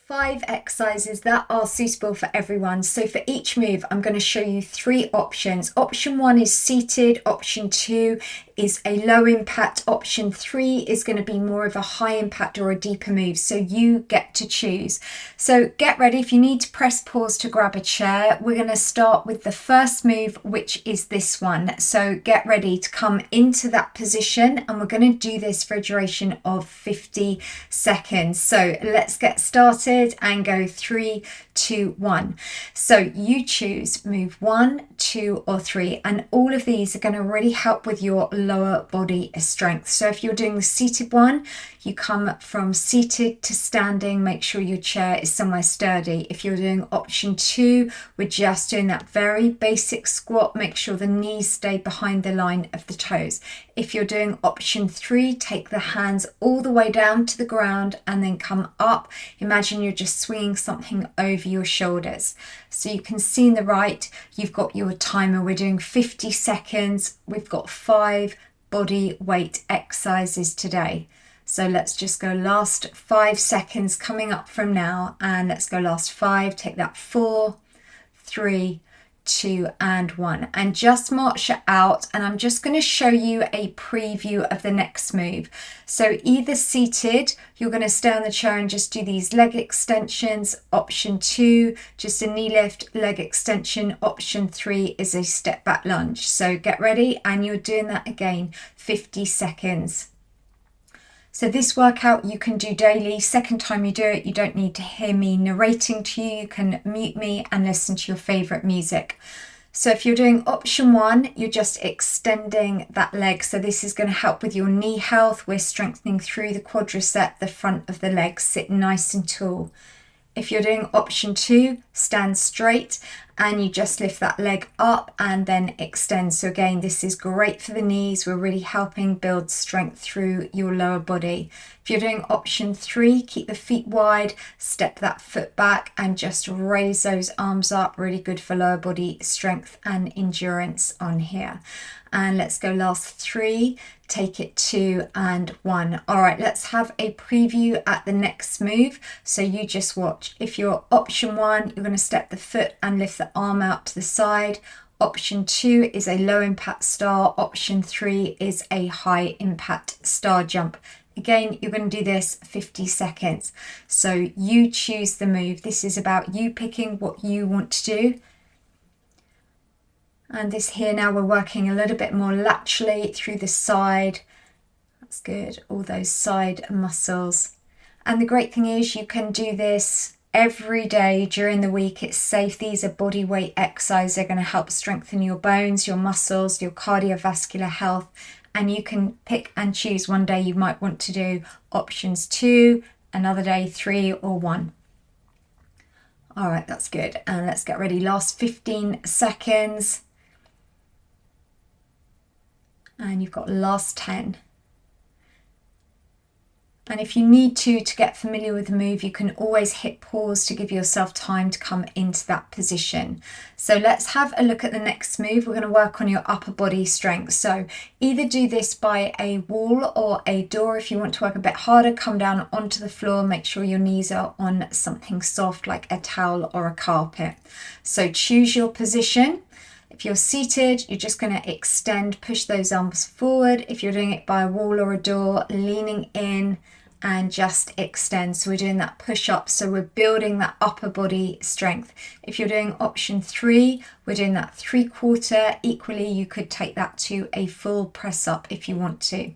5 exercises that are suitable for everyone. So for each move, I'm going to show you 3 options. Option 1 is seated. Option 2 is a low impact. Option 3 is going to be more of a high impact or a deeper move. So you get to choose. So get ready. If you need to press pause to grab a chair, we're going to start with the first move, which is this one. So get ready to come into that position, and we're going to do this for a duration of 50 seconds. So let's get started and go 3, 2, 1. So you choose move 1, 2 or 3, and all of these are going to really help with your lower body strength. So if you're doing the seated one, you come from seated to standing. Make sure your chair is somewhere sturdy. If you're doing option 2, we're just doing that very basic squat. Make sure the knees stay behind the line of the toes. If you're doing option 3, take the hands all the way down to the ground and then come up. Imagine you're just swinging something over your shoulders. So you can see in the right, you've got your timer. We're doing 50 seconds. We've got 5 body weight exercises today. So let's just go last 5 seconds coming up from now, and let's go last 5. Take that 4, 3, 2 and 1, and just march it out. And I'm just going to show you a preview of the next move. So either seated, you're going to stay on the chair and just do these leg extensions. Option 2, just a knee lift, leg extension. Option 3 is a step back lunge. So get ready, and you're doing that again 50 seconds. So this workout you can do daily. Second time you do it, you don't need to hear me narrating to you. You can mute me and listen to your favorite music. So if you're doing option 1, you're just extending that leg. So this is going to help with your knee health. We're strengthening through the quadricep, the front of the leg. Sit nice and tall. If you're doing option 2, stand straight and you just lift that leg up and then extend. So again, this is great for the knees. We're really helping build strength through your lower body. If you're doing option 3, keep the feet wide, step that foot back and just raise those arms up. Really good for lower body strength and endurance on here. And let's go last 3, take it 2 and 1. All right, let's have a preview at the next move. So you just watch. If you're option 1, you're going to step the foot and lift the arm out to the side. Option 2 is a low impact star. Option 3 is a high impact star jump. Again, you're going to do this 50 seconds. So you choose the move. This is about you picking what you want to do. And this here now, we're working a little bit more laterally through the side. That's good, all those side muscles. And the great thing is you can do this every day during the week. It's safe. These are body weight exercises. They're going to help strengthen your bones, your muscles, your cardiovascular health. And you can pick and choose. One day you might want to do options 2, another day 3 or 1. All right, that's good. And let's get ready. Last 15 seconds. And you've got last 10. And if you need to get familiar with the move, you can always hit pause to give yourself time to come into that position. So let's have a look at the next move. We're going to work on your upper body strength. So either do this by a wall or a door. If you want to work a bit harder, come down onto the floor. Make sure your knees are on something soft like a towel or a carpet. So choose your position. If you're seated, you're just going to extend, push those arms forward. If you're doing it by a wall or a door, leaning in and just extend. So we're doing that push up. So we're building that upper body strength. If you're doing option 3, we're doing that 3/4. Equally, you could take that to a full press up if you want to.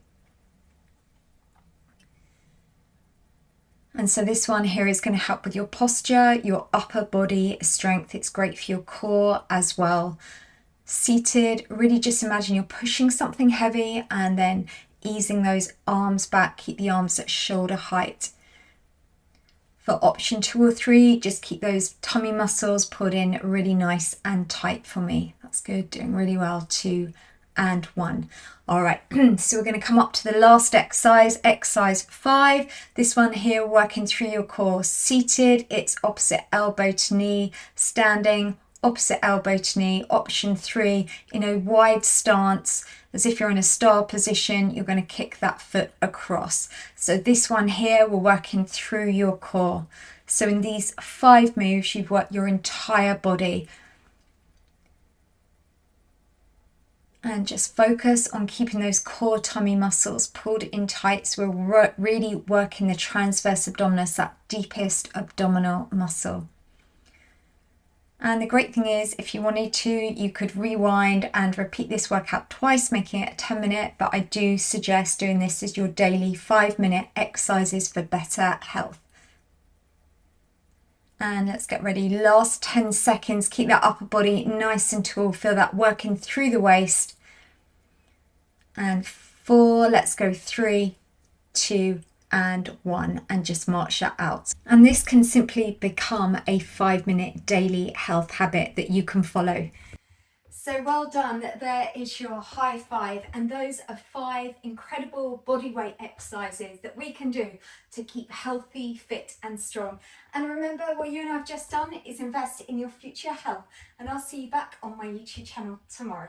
And so this one here is going to help with your posture, your upper body strength. It's great for your core as well. Seated, really just imagine you're pushing something heavy and then easing those arms back. Keep the arms at shoulder height. For option 2 or 3, just keep those tummy muscles pulled in really nice and tight for me. That's good, doing really well. 2 and 1. All right, so we're going to come up to the last exercise, exercise 5. This one here, working through your core. Seated, it's opposite elbow to knee. Standing, opposite elbow to knee. Option 3, in a wide stance, as if you're in a star position, you're going to kick that foot across. So this one here, we're working through your core. So in these 5 moves, you've worked your entire body. And just focus on keeping those core tummy muscles pulled in tight. So we're really working the transverse abdominis, that deepest abdominal muscle. And the great thing is, if you wanted to, you could rewind and repeat this workout twice, making it a 10-minute, but I do suggest doing this as your daily 5-minute exercises for better health. And let's get ready. Last 10 seconds. Keep that upper body nice and tall. Feel that working through the waist. And 4, let's go 3, 2, and 1, and just march that out. And this can simply become a 5-minute daily health habit that you can follow. So well done, there is your high 5, and those are 5 incredible bodyweight exercises that we can do to keep healthy, fit and strong. And remember, what you and I have just done is invest in your future health, and I'll see you back on my YouTube channel tomorrow.